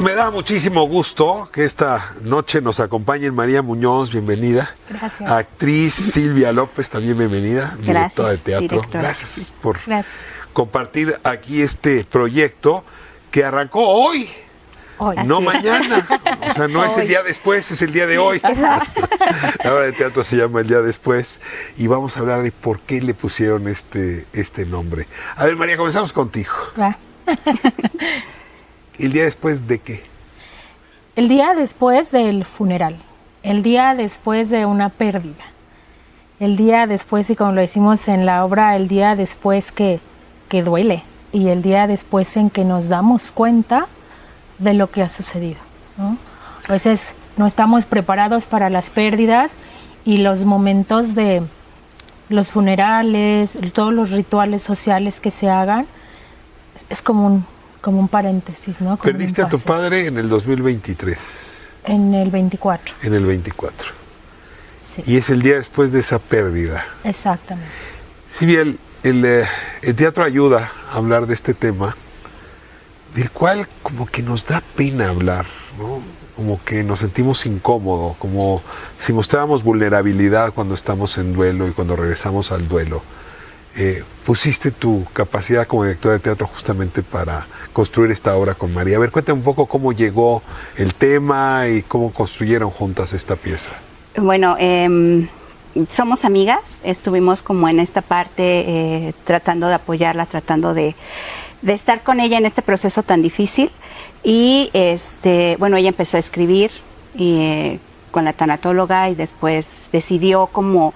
Me da muchísimo gusto que esta noche nos acompañe María Muñoz, bienvenida. Gracias. Actriz Silvia López, también bienvenida, directora de teatro. Directora. Gracias por compartir aquí este proyecto que arrancó hoy. No mañana, o sea, no hoy. Es el día después, es el día de hoy. La obra de teatro se llama El Día Después y vamos a hablar de por qué le pusieron este nombre. A ver, María, comenzamos contigo. ¿El día después de qué? El día después del funeral, el día después de una pérdida, el día después, y como lo decimos en la obra, el día después que duele y el día después en que nos damos cuenta de lo que ha sucedido, ¿no? A veces no estamos preparados para las pérdidas y los momentos de los funerales, todos los rituales sociales que se hagan, es como un paréntesis, ¿no? Como perdiste a tu padre en el 2023. En el 24. En el 24. Sí. Y es el día después de esa pérdida. Exactamente. Si bien el teatro ayuda a hablar de este tema, del cual como que nos da pena hablar, ¿no? Como que nos sentimos incómodos, como si mostráramos vulnerabilidad cuando estamos en duelo y cuando regresamos al duelo. Pusiste tu capacidad como directora de teatro justamente para construir esta obra con María. A ver, cuéntame un poco cómo llegó el tema y cómo construyeron juntas esta pieza. Bueno, somos amigas, estuvimos como en esta parte tratando de apoyarla, tratando de estar con ella en este proceso tan difícil y bueno, ella empezó a escribir con la tanatóloga y después decidió como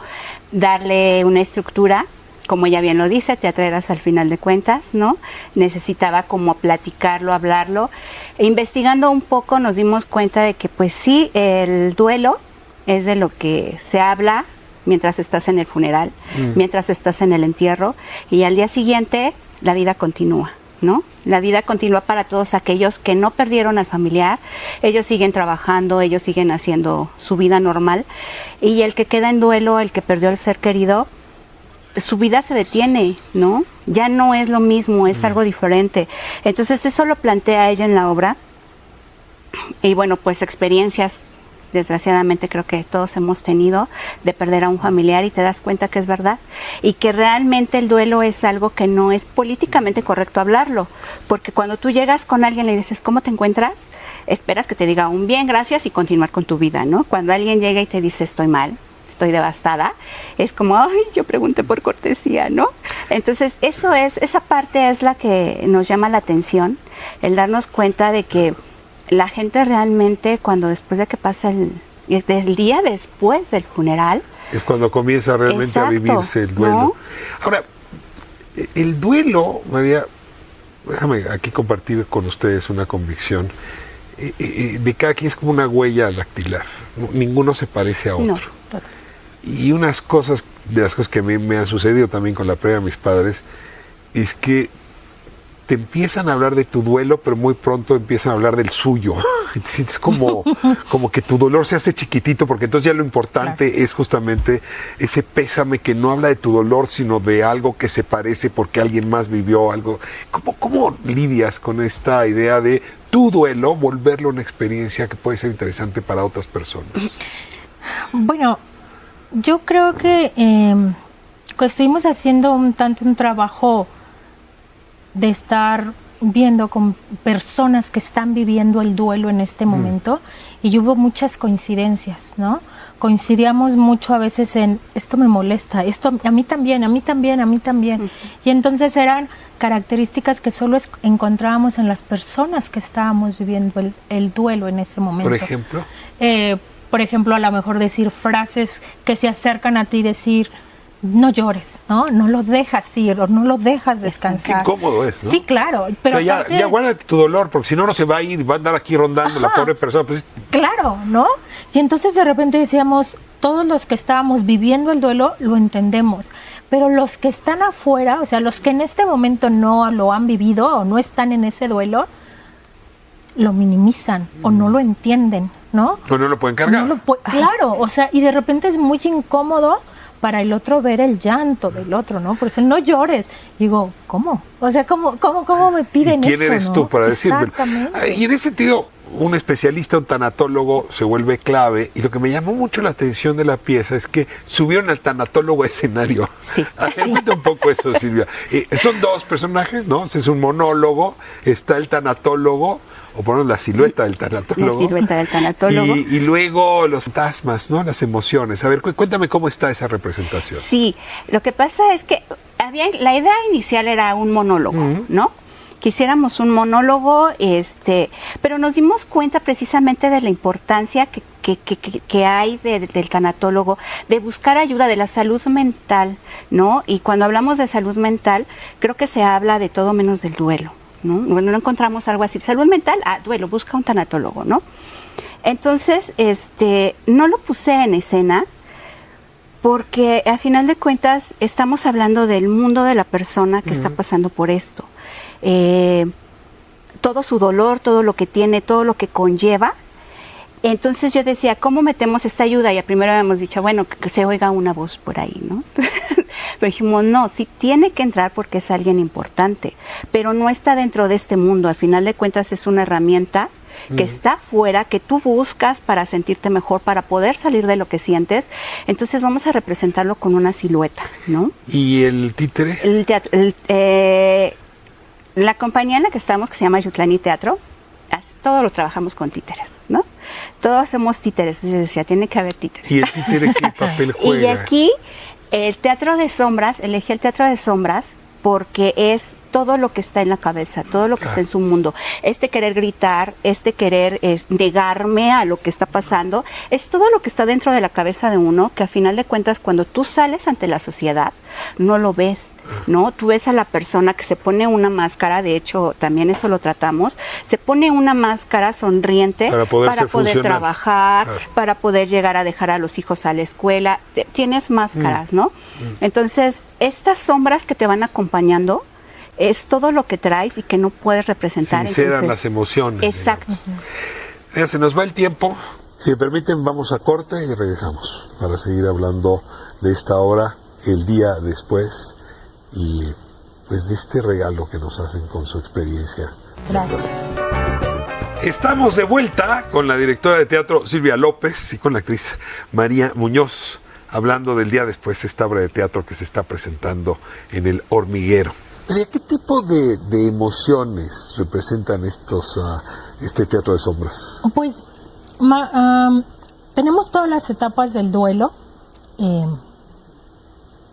darle una estructura, como ella bien lo dice, teatreras al final de cuentas, ¿no? Necesitaba como platicarlo, hablarlo. E investigando un poco nos dimos cuenta de que pues sí, el duelo es de lo que se habla mientras estás en el funeral, mientras estás en el entierro y al día siguiente la vida continúa, ¿no? La vida continúa para todos aquellos que no perdieron al familiar, ellos siguen trabajando, ellos siguen haciendo su vida normal y el que queda en duelo, el que perdió al ser querido, su vida se detiene, ¿no? Ya no es lo mismo, es algo diferente. Entonces eso lo plantea ella en la obra y bueno, pues experiencias desgraciadamente creo que todos hemos tenido de perder a un familiar y te das cuenta que es verdad y que realmente el duelo es algo que no es políticamente correcto hablarlo, porque cuando tú llegas con alguien y le dices ¿cómo te encuentras? Esperas que te diga un bien, gracias y continuar con tu vida, ¿no? Cuando alguien llega y te dice estoy mal, estoy devastada, es como, ay, yo pregunté por cortesía, ¿no? Entonces esa parte es la que nos llama la atención, el darnos cuenta de que la gente realmente cuando después de que pasa el día después del funeral es cuando comienza realmente a vivirse el duelo, ¿no? Ahora, el duelo, María, déjame aquí compartir con ustedes una convicción de cada quien es como una huella dactilar, ninguno se parece a otro. No. Y unas cosas de las cosas que a mí me han sucedido también con la pérdida de mis padres es que te empiezan a hablar de tu duelo, pero muy pronto empiezan a hablar del suyo. Y te sientes como que tu dolor se hace chiquitito, porque entonces ya lo importante es justamente ese pésame que no habla de tu dolor, sino de algo que se parece porque alguien más vivió algo. ¿Cómo lidias con esta idea de tu duelo, volverlo una experiencia que puede ser interesante para otras personas? Bueno, yo creo que estuvimos haciendo un trabajo de estar viendo con personas que están viviendo el duelo en este momento y hubo muchas coincidencias, ¿no? Coincidíamos mucho a veces en esto me molesta, esto a mí también. Y entonces eran características que solo encontrábamos en las personas que estábamos viviendo el duelo en ese momento. ¿Por ejemplo? Por ejemplo, a lo mejor decir frases que se acercan a ti y decir no llores, ¿no? No lo dejas ir o no lo dejas descansar. Qué cómodo es, ¿no? Sí, claro. Pero o sea, ya guárdate tu dolor, porque si no, no se va a ir, va a andar aquí rondando la pobre persona. Pues... Claro, ¿no? Y entonces de repente decíamos, todos los que estábamos viviendo el duelo lo entendemos, pero los que están afuera, o sea, los que en este momento no lo han vivido o no están en ese duelo, lo minimizan o no lo entienden, ¿no? Pues no lo pueden cargar. Claro, o sea, y de repente es muy incómodo para el otro ver el llanto del otro, ¿no? Por eso no llores. Digo, ¿cómo? O sea, ¿cómo me piden eso? ¿Quién eres ¿no? tú para decirme? Exactamente. Y en ese sentido, un especialista, un tanatólogo, se vuelve clave. Y lo que me llamó mucho la atención de la pieza es que subieron al tanatólogo a escenario. Sí. Cuenta un poco eso, Silvia. Son dos personajes, ¿no? Es un monólogo, está el tanatólogo, o ponemos la silueta del tanatólogo. La silueta del tanatólogo. Y luego los fantasmas, ¿no? Las emociones. A ver, cuéntame cómo está esa representación. Sí, lo que pasa es que la idea inicial era un monólogo, ¿no? Quisiéramos un monólogo, pero nos dimos cuenta precisamente de la importancia que hay del tanatólogo, de buscar ayuda de la salud mental, ¿no? Y cuando hablamos de salud mental, creo que se habla de todo menos del duelo, ¿no? Bueno, no encontramos algo así. Salud mental, duelo, busca un tanatólogo, ¿no? Entonces, no lo puse en escena, porque a final de cuentas estamos hablando del mundo de la persona que está pasando por esto. Todo su dolor, todo lo que tiene, todo lo que conlleva. Entonces yo decía, ¿cómo metemos esta ayuda? Y primero habíamos dicho, bueno, que se oiga una voz por ahí, ¿no? Pero dijimos, no, sí tiene que entrar porque es alguien importante, pero no está dentro de este mundo. Al final de cuentas es una herramienta que está afuera, que tú buscas para sentirte mejor, para poder salir de lo que sientes. Entonces vamos a representarlo con una silueta, ¿no? ¿Y el títere? El teatro, la compañía en la que estamos, que se llama Yutlani Teatro, todo lo trabajamos con títeres, ¿no? Todos hacemos títeres. Yo decía, tiene que haber títeres. ¿Y el títere qué papel juega? Y aquí, el teatro de sombras, elegí el teatro de sombras porque es todo lo que está en la cabeza, todo lo que está en su mundo. Querer gritar, querer negarme a lo que está pasando, es todo lo que está dentro de la cabeza de uno, que a final de cuentas cuando tú sales ante la sociedad, no lo ves, ¿no? Tú ves a la persona que se pone una máscara, de hecho también eso lo tratamos, se pone una máscara sonriente para poder trabajar, para poder llegar a dejar a los hijos a la escuela, tienes máscaras, ¿no? Entonces, estas sombras que te van acompañando, es todo lo que traes y que no puedes representar. Sinceran las emociones. Exacto. Mira, se nos va el tiempo. Si me permiten, vamos a corte y regresamos para seguir hablando de esta obra, el día después, y pues de este regalo que nos hacen con su experiencia. Gracias. Estamos de vuelta con la directora de teatro Silvia López y con la actriz María Muñoz, hablando del día después, esta obra de teatro que se está presentando en El Hormiguero. María, ¿qué tipo de emociones representan este teatro de sombras? Pues tenemos todas las etapas del duelo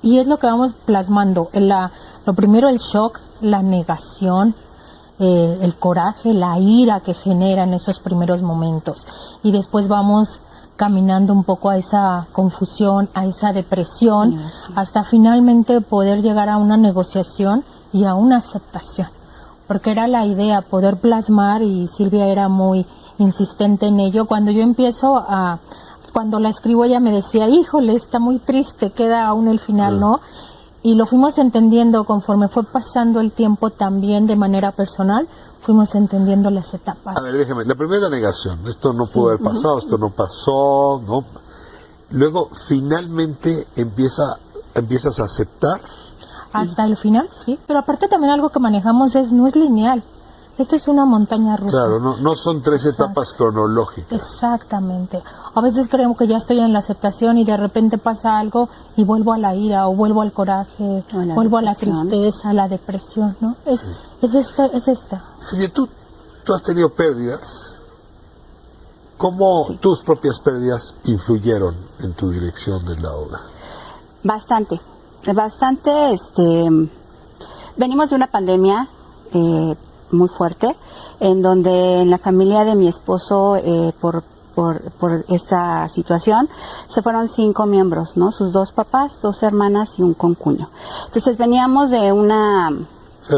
y es lo que vamos plasmando. Lo primero, el shock, la negación, el coraje, la ira que generan esos primeros momentos. Y después vamos caminando un poco a esa confusión, a esa depresión, hasta finalmente poder llegar a una negociación y a una aceptación, porque era la idea, poder plasmar, y Silvia era muy insistente en ello. Cuando yo cuando la escribo, ella me decía, híjole, está muy triste, queda aún el final, ¿no? Y lo fuimos entendiendo conforme fue pasando el tiempo, también de manera personal, fuimos entendiendo las etapas. A ver, déjame, la primera negación, esto no pudo haber pasado, esto no pasó, ¿no? Luego, finalmente, empiezas a aceptar. Hasta el final, sí, pero aparte también algo que manejamos no es lineal. Esto es una montaña rusa. Claro, no son tres etapas cronológicas. Exactamente. A veces creo que ya estoy en la aceptación y de repente pasa algo y vuelvo a la ira, o vuelvo al coraje, vuelvo a la tristeza, a la depresión, ¿no? Es esta. Silvia, tú has tenido pérdidas. ¿Cómo tus propias pérdidas influyeron en tu dirección de la obra? Bastante. Venimos de una pandemia muy fuerte, en donde en la familia de mi esposo, por esta situación, se fueron 5 miembros, ¿no? Sus 2 papás, 2 hermanas y un concuño. Entonces veníamos de una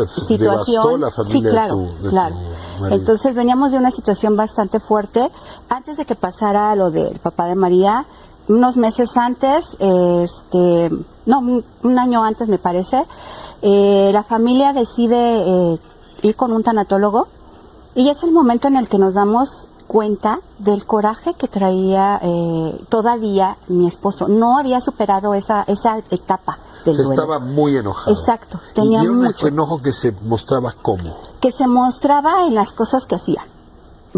situación... Devastó la familia, sí, claro, de tu claro. Entonces veníamos de una situación bastante fuerte. Antes de que pasara lo del papá de María, unos meses antes, un año antes me parece, la familia decide ir con un tanatólogo, y es el momento en el que nos damos cuenta del coraje que traía todavía mi esposo. No había superado esa etapa del duelo. Estaba muy enojado. Exacto, tenía y mucho. un enojo que se mostraba ¿cómo? Que se mostraba en las cosas que hacía.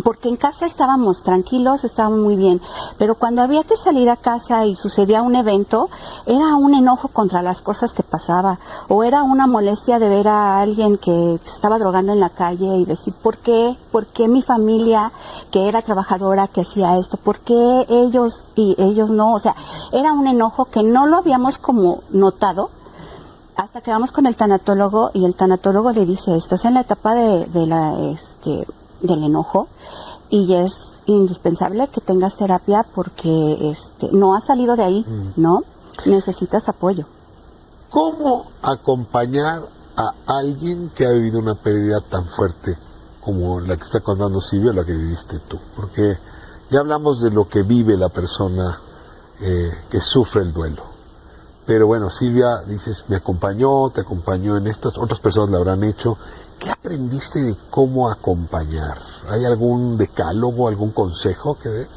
Porque en casa estábamos tranquilos, estábamos muy bien, pero cuando había que salir a casa y sucedía un evento, era un enojo contra las cosas que pasaba, o era una molestia de ver a alguien que se estaba drogando en la calle y decir, ¿por qué? ¿Por qué mi familia, que era trabajadora, que hacía esto? ¿Por qué ellos y ellos no? O sea, era un enojo que no lo habíamos como notado, hasta que vamos con el tanatólogo y el tanatólogo le dice, estás en la etapa del enojo y es indispensable que tengas terapia porque no has salido de ahí, ¿no? Necesitas apoyo. ¿Cómo acompañar a alguien que ha vivido una pérdida tan fuerte como la que está contando Silvia, la que viviste tú? Porque ya hablamos de lo que vive la persona que sufre el duelo. Pero bueno, Silvia, dices, me acompañó, te acompañó en estas, otras personas la habrán hecho. ¿Qué aprendiste de cómo acompañar? ¿Hay algún decálogo, algún consejo que des?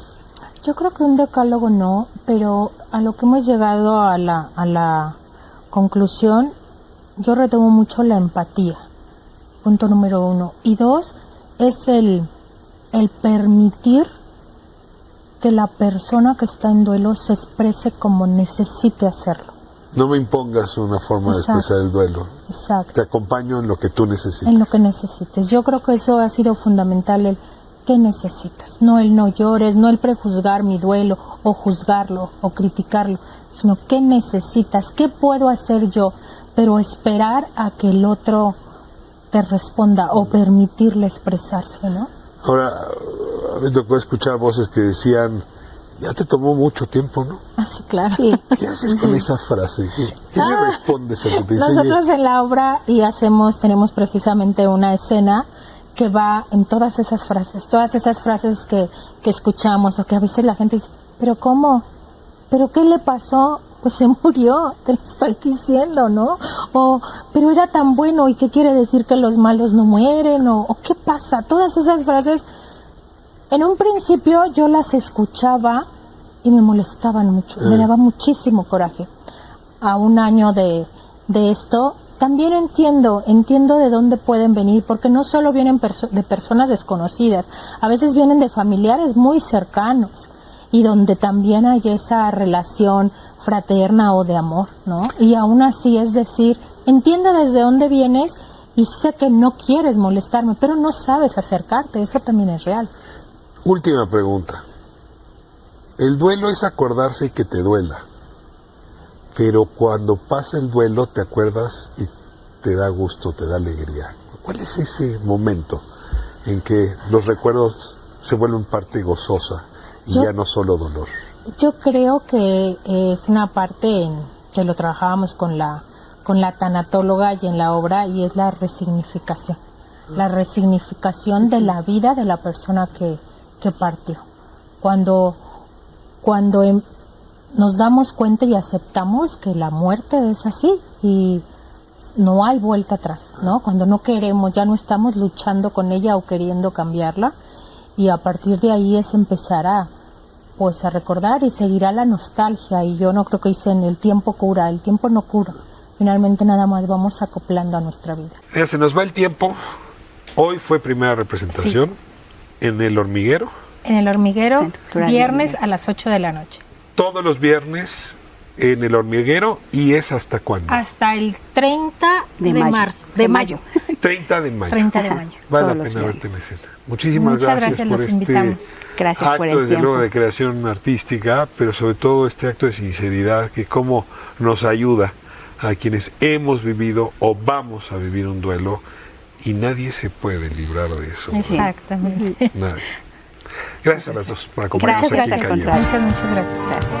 Yo creo que un decálogo no, pero a lo que hemos llegado a la conclusión, yo retomo mucho la empatía, punto número 1. Y 2, es el permitir que la persona que está en duelo se exprese como necesite hacerlo. No me impongas una forma de expresar el duelo. Exacto. Te acompaño en lo que tú necesites. En lo que necesites. Yo creo que eso ha sido fundamental, el qué necesitas. No el no llores, no el prejuzgar mi duelo, o juzgarlo, o criticarlo, sino qué necesitas, qué puedo hacer yo, pero esperar a que el otro te responda o permitirle expresarse, ¿no? Ahora, me tocó escuchar voces que decían, ya te tomó mucho tiempo, ¿no? Ah, sí, claro. Sí. ¿Qué haces con esa frase? ¿Qué le respondes a lo que te dice? Nosotros en la obra tenemos precisamente una escena que va en todas esas frases que escuchamos, o que a veces la gente dice, ¿pero cómo? ¿Pero qué le pasó? Pues se murió, te lo estoy diciendo, ¿no? O, pero era tan bueno, ¿y qué quiere decir que los malos no mueren? O ¿qué pasa? Todas esas frases, en un principio yo las escuchaba y me molestaban mucho, me daba muchísimo coraje. A un año de esto, también entiendo de dónde pueden venir, porque no solo vienen de personas desconocidas, a veces vienen de familiares muy cercanos, y donde también hay esa relación fraterna o de amor, ¿no? Y aún así, es decir, entiendo desde dónde vienes y sé que no quieres molestarme, pero no sabes acercarte, eso también es real. Última pregunta. El duelo es acordarse y que te duela, pero cuando pasa el duelo te acuerdas y te da gusto, te da alegría. ¿Cuál es ese momento en que los recuerdos se vuelven parte gozosa y ya no solo dolor? Yo creo que es una parte que lo trabajábamos con la tanatóloga y en la obra, y es la resignificación. La resignificación de la vida de la persona que partió. Cuando nos damos cuenta y aceptamos que la muerte es así y no hay vuelta atrás, ¿no? Cuando no queremos, ya no estamos luchando con ella o queriendo cambiarla, y a partir de ahí es empezar a recordar, y seguirá la nostalgia. Y yo no creo que dicen el tiempo cura, el tiempo no cura. Finalmente nada más vamos acoplando a nuestra vida. Ya se nos va el tiempo. Hoy fue primera representación en El Hormiguero. En El Hormiguero, viernes a las 8 de la noche. Todos los viernes en El Hormiguero. ¿Y es hasta cuándo? Hasta el 30 de mayo. 30 de mayo. 30 de mayo. Vale la pena verte en escena. Muchísimas gracias por los invitamos. Gracias acto, por el desde tiempo. luego, de creación artística, pero sobre todo este acto de sinceridad que cómo nos ayuda a quienes hemos vivido o vamos a vivir un duelo, y nadie se puede librar de eso. Exactamente. Nadie. Gracias a las dos por acompañarnos aquí en Calle 11. Muchas gracias.